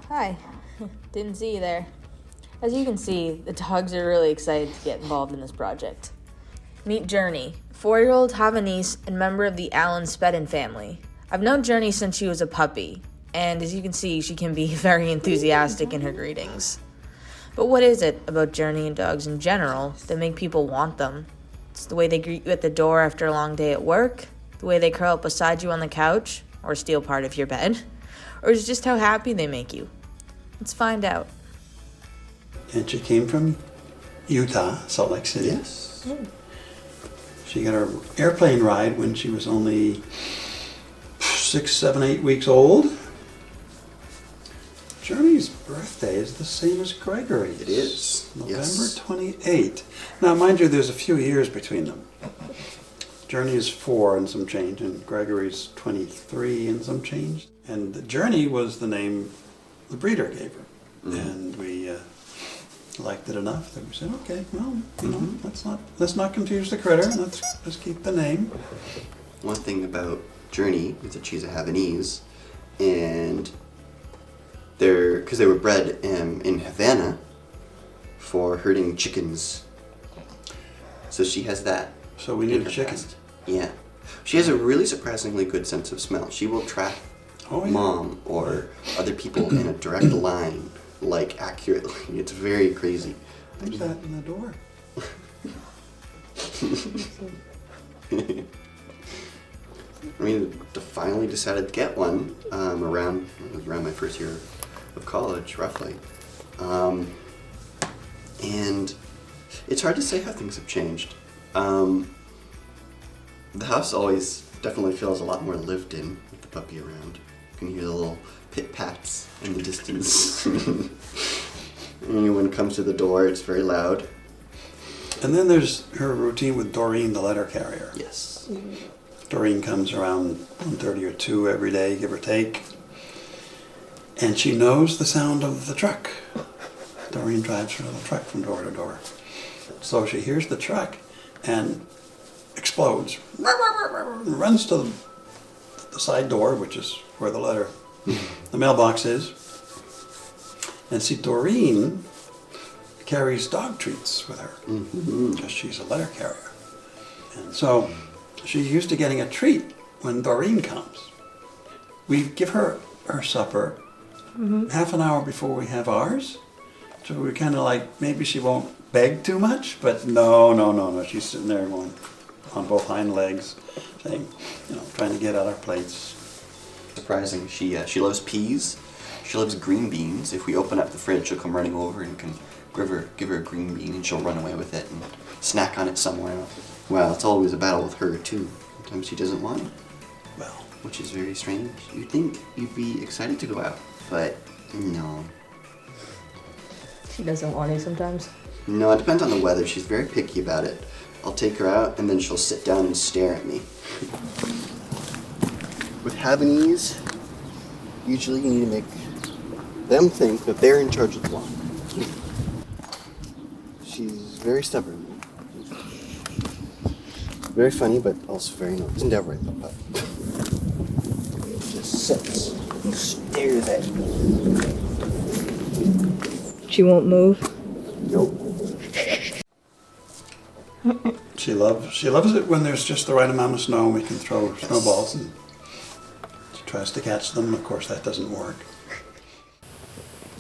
Hi. Didn't see you there. As you can see, the dogs are really excited to get involved in this project. Meet Journey, 4-year-old Havanese and member of the Allen Spedden family. I've known Journey since she was a puppy, and as you can see, she can be very enthusiastic in her greetings. But what is it about Journey and dogs in general that make people want them? It's the way they greet you at the door after a long day at work, the way they curl up beside you on the couch, or steal part of your bed, or is it just how happy they make you? Let's find out. And she came from Utah, Salt Lake City. Yes. She got her airplane ride when she was only 6, 7, 8 weeks old. Journey's birthday is the same as Gregory's. It is. November Yes. 28. Now, mind you, there's a few years between them. Journey is 4 and some change, and Gregory's 23 and some change. And Journey was the name the breeder gave her. And we liked it enough that we said, okay, well, you know, let's not confuse the critter. Let's keep the name. One thing about Journey is that she's a Havanese, and because they were bred in Havana for herding chickens, so she has that. So we in need her a chicken. past. Yeah, she has a really surprisingly good sense of smell. She will track mom or other people in a direct line, like accurately. It's very crazy. Who's that in the door? I mean, finally decided to get one around my first year of college, roughly. And it's hard to say how things have changed. The house always definitely feels a lot more lived in with the puppy around. You can hear the little pit-pats in the distance. And when it comes to the door, it's very loud. And then there's her routine with Doreen, the letter carrier. Yes. Doreen comes around 1:30 or 2 every day, give or take. And she knows the sound of the truck. Doreen drives her little truck from door to door. So she hears the truck and explodes. Runs to the side door, which is where the mailbox is. And see, Doreen carries dog treats with her because she's a letter carrier. And so she's used to getting a treat when Doreen comes. We give her supper half an hour before we have ours. So we're kind of like, maybe she won't beg too much, but no. She's sitting there going on both hind legs, saying, trying to get at our plates. Surprising. She loves peas. She loves green beans. If we open up the fridge, she'll come running over and can give her a green bean, and she'll run away with it and snack on it somewhere. Well, it's always a battle with her too. Sometimes she doesn't want it. Well, which is very strange. You'd think you'd be excited to go out, but no. She doesn't want to sometimes. No, it depends on the weather. She's very picky about it. I'll take her out and then she'll sit down and stare at me. With Havanese, usually you need to make them think that they're in charge of the flock. She's very stubborn. Very funny, but also very endeavoring. But just sits and stares at me. She won't move? Nope. she loves it when there's just the right amount of snow and we can throw snowballs, and she tries to catch them. Of course, that doesn't work.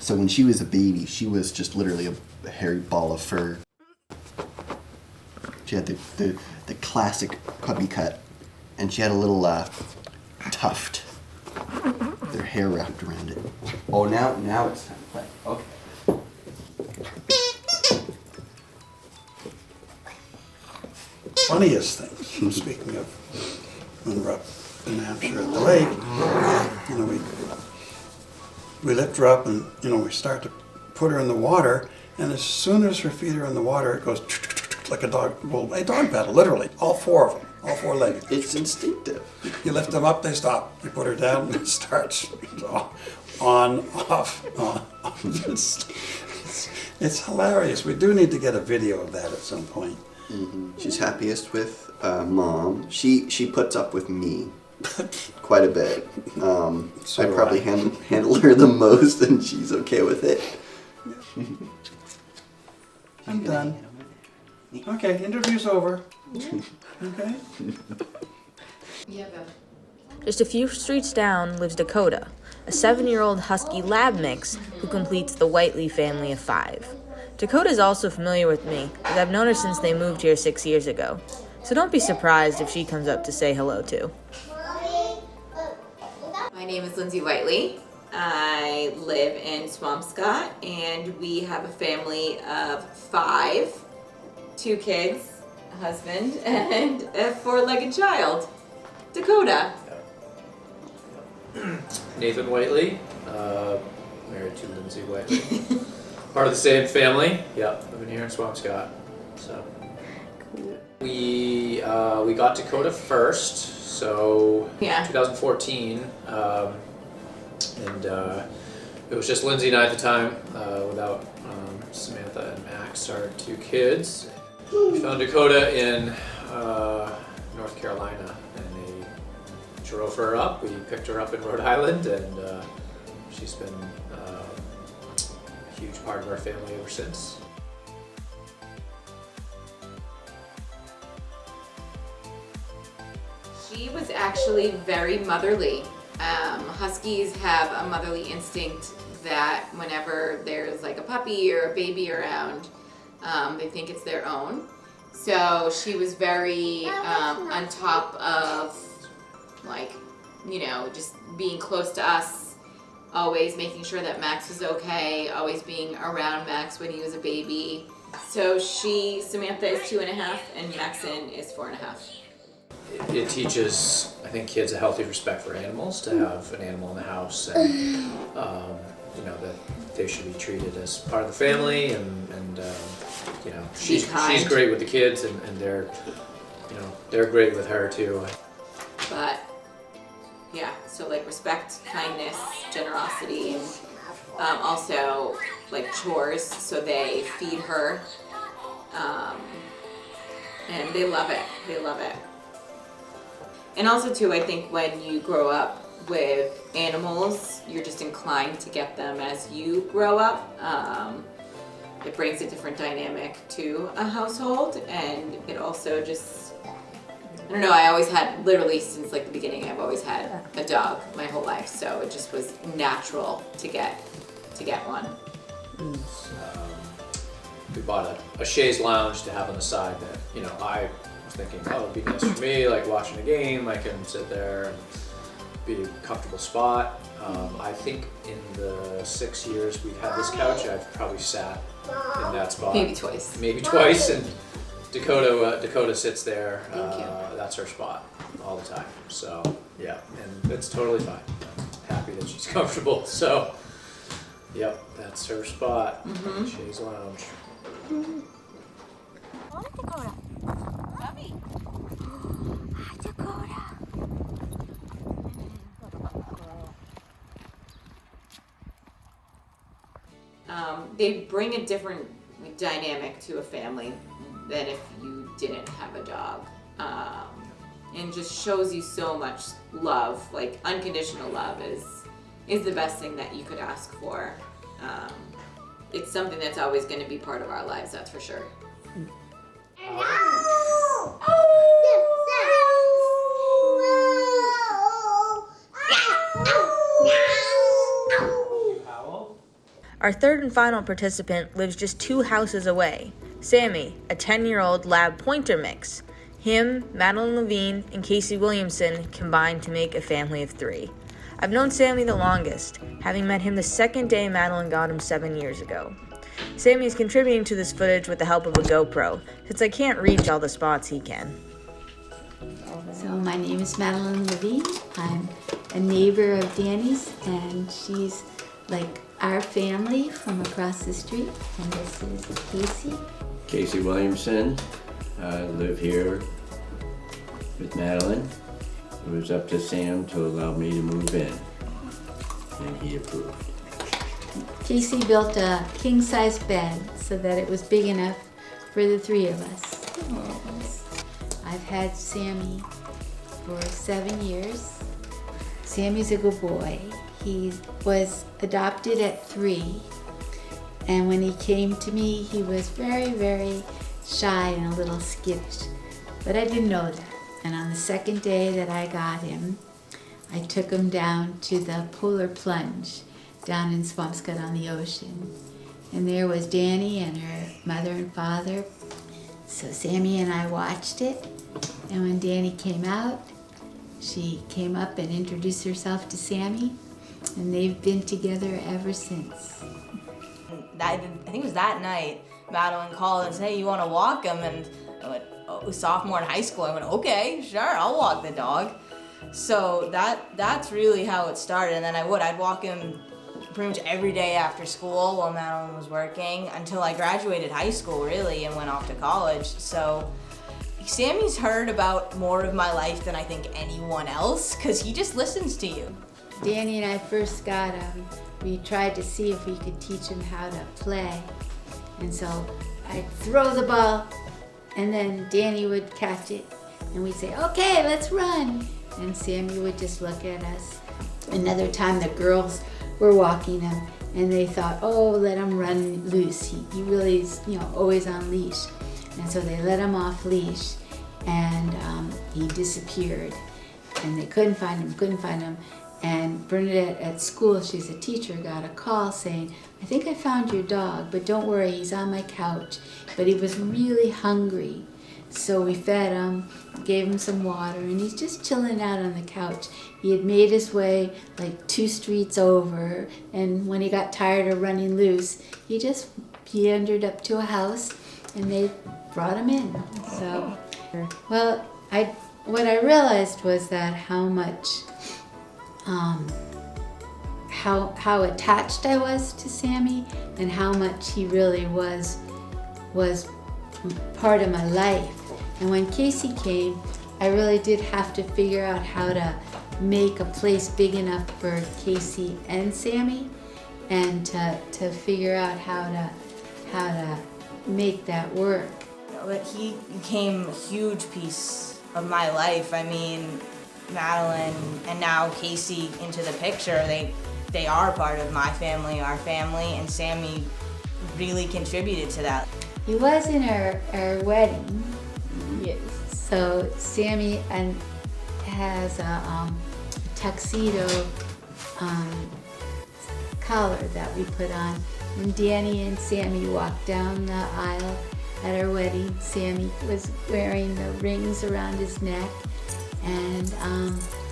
So when she was a baby, she was just literally a hairy ball of fur. She had the classic puppy cut, and she had a little tuft, their hair wrapped around it. Oh, now it's time to play. Okay. Funniest thing, speaking of when we're up in Hampshire at the lake, we lift her up and we start to put her in the water, and as soon as her feet are in the water, it goes like a dog paddle, literally, all 4 of them, all 4 legs. It's instinctive. You lift them up, they stop. You put her down, it starts on, off, on, off. It's hilarious. We do need to get a video of that at some point. She's happiest with Mom. She puts up with me quite a bit. So I do probably I. handle her the most, and she's okay with it. I'm done. Okay, interview's over. Okay. Just a few streets down lives Dakota, a 7-year-old husky lab mix who completes the Whiteley family of 5. Dakota is also familiar with me, as I've known her since they moved here 6 years ago. So don't be surprised if she comes up to say hello too. My name is Lindsay Whiteley. I live in Swampscott, and we have a family of 5, 2 kids, a husband, and a 4-legged child, Dakota. Nathan Whiteley, married to Lindsay Whiteley. Part of the same family. Yep, living here in Swampscott. So we got Dakota first, so Yeah. 2014, and it was just Lindsay and I at the time, without Samantha and Max, our 2 kids. We found Dakota in North Carolina, and they drove her up. We picked her up in Rhode Island, and she's been a huge part of our family ever since. She was actually very motherly. Huskies have a motherly instinct that whenever there's like a puppy or a baby around, they think it's their own. So she was very on top of, like, just being close to us, always making sure that Max was okay, always being around Max when he was a baby. So Samantha is 2.5 and Maxon is 4.5. It teaches, I think, kids a healthy respect for animals, to have an animal in the house, and that they should be treated as part of the family, and she's great with the kids, and they're great with her too. But yeah, so like respect, kindness, generosity, and also like chores. So they feed her, and they love it. They love it. And also too, I think when you grow up with animals, you're just inclined to get them as you grow up. It brings a different dynamic to a household, and it also just, I don't know, I always had, literally since like the beginning, I've always had a dog my whole life, so it just was natural to get one. We bought a chaise lounge to have on the side that, I was thinking, it'd be nice for me, like watching a game, I can sit there and be a comfortable spot. I think in the 6 years we've had this couch, I've probably sat in that spot. Maybe twice. And Dakota sits there. Thank you. That's her spot all the time. So yeah, and it's totally fine. I'm happy that she's comfortable. So yep, that's her spot. Chaise lounge. Dakota. Puppy. Dakota. They bring a different dynamic to a family than if you didn't have a dog. And just shows you so much love, like unconditional love is the best thing that you could ask for. It's something that's always going to be part of our lives, that's for sure. Our third and final participant lives just 2 houses away. Sammy, a 10-year-old lab pointer mix. Him, Madeline Levine, and Casey Williamson combined to make a family of 3. I've known Sammy the longest, having met him the second day Madeline got him 7 years ago. Sammy is contributing to this footage with the help of a GoPro, since I can't reach all the spots he can. So my name is Madeline Levine. I'm a neighbor of Danny's, and she's like our family from across the street. And this is Casey. Casey Williamson. I live here with Madeline. It was up to Sam to allow me to move in, and he approved. Casey built a king-size bed so that it was big enough for the 3 of us. I've had Sammy for 7 years. Sammy's a good boy. He was adopted at 3, and when he came to me, he was very, very shy and a little skittish, but I didn't know that. And on the second day that I got him, I took him down to the polar plunge down in Swampscott on the ocean. And there was Danny and her mother and father. So Sammy and I watched it. And when Danny came out, she came up and introduced herself to Sammy. And they've been together ever since. I think it was that night, Madeline called and said, hey, you want to walk him? And I went, oh, sophomore in high school. I went, okay, sure, I'll walk the dog. So that's really how it started. And then I'd walk him pretty much every day after school while Madeline was working until I graduated high school, really, and went off to college. So Sammy's heard about more of my life than I think anyone else, because he just listens to you. Danny and I first got him. We tried to see if we could teach him how to play. And so I'd throw the ball, and then Danny would catch it. And we'd say, okay, let's run. And Sammy would just look at us. Another time the girls were walking him, and they thought, oh, let him run loose. He really is, always on leash. And so they let him off leash, and he disappeared. And they couldn't find him. And Bernadette at school, she's a teacher, got a call saying, I think I found your dog, but don't worry, he's on my couch. But he was really hungry. So we fed him, gave him some water, and he's just chilling out on the couch. He had made his way like 2 streets over, and when he got tired of running loose, he entered up to a house, and they brought him in. So, well, what I realized was that how much, how attached I was to Sammy, and how much he really was part of my life. And when Casey came, I really did have to figure out how to make a place big enough for Casey and Sammy, and to figure out how to make that work. But he became a huge piece of my life. I mean, Madeline and now Casey into the picture, they are part of my family, our family, and Sammy really contributed to that. He was in our wedding. Yes. So Sammy has a tuxedo collar that we put on. And Danny and Sammy walked down the aisle at our wedding. Sammy was wearing the rings around his neck. And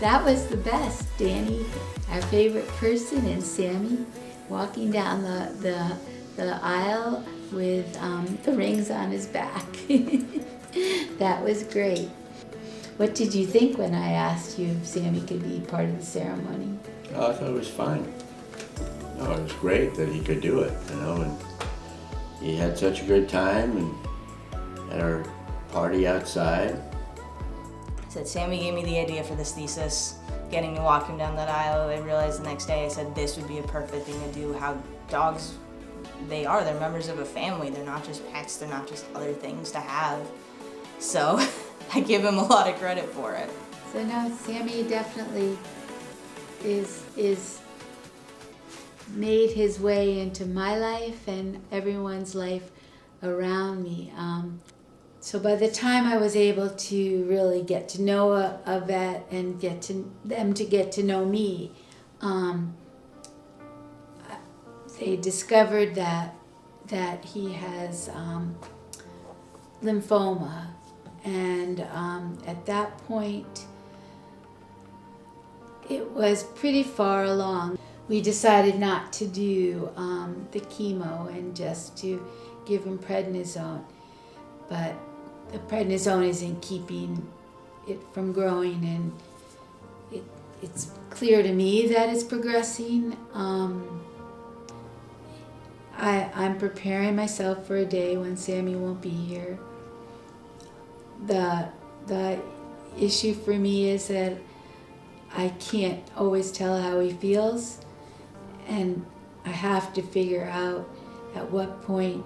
that was the best. Danny, our favorite person, and Sammy walking down the aisle with the rings on his back. That was great. What did you think when I asked you if Sammy could be part of the ceremony? Oh, I thought it was fine. No, it was great that he could do it, and he had such a good time and at our party outside. I said, Sammy gave me the idea for this thesis, getting to walk him down that aisle. I realized the next day, I said, this would be a perfect thing to do. How dogs, they're members of a family. They're not just pets, they're not just other things to have. So I give him a lot of credit for it. So no, Sammy definitely is made his way into my life and everyone's life around me. So by the time I was able to really get to know a vet and get to know me, they discovered that he has lymphoma, and at that point it was pretty far along. We decided not to do the chemo and just to give him prednisone, but the prednisone isn't keeping it from growing, and it's clear to me that it's progressing. I'm preparing myself for a day when Sammy won't be here. The issue for me is that I can't always tell how he feels, and I have to figure out at what point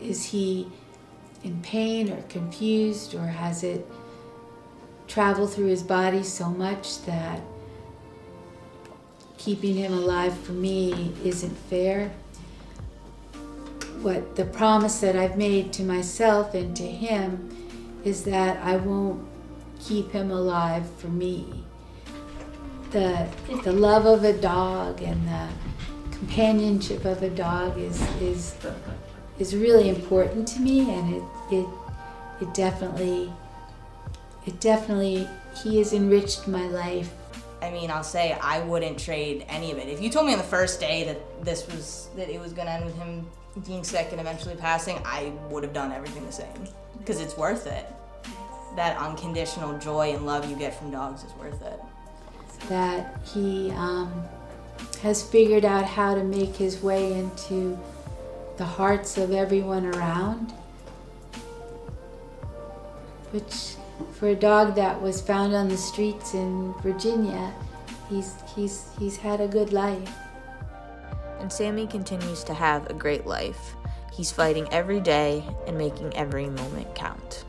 is he in pain or confused, or has it traveled through his body so much that keeping him alive for me isn't fair. What the promise that I've made to myself and to him is that I won't keep him alive for me. The love of a dog and the companionship of a dog is really important to me, and it definitely he has enriched my life. I mean, I'll say I wouldn't trade any of it. If you told me on the first day that it was gonna end with him being sick and eventually passing, I would have done everything the same, because it's worth it. That unconditional joy and love you get from dogs is worth it. That he has figured out how to make his way into the hearts of everyone around, which for a dog that was found on the streets in Virginia, he's had a good life. And Sammy continues to have a great life. He's fighting every day and making every moment count.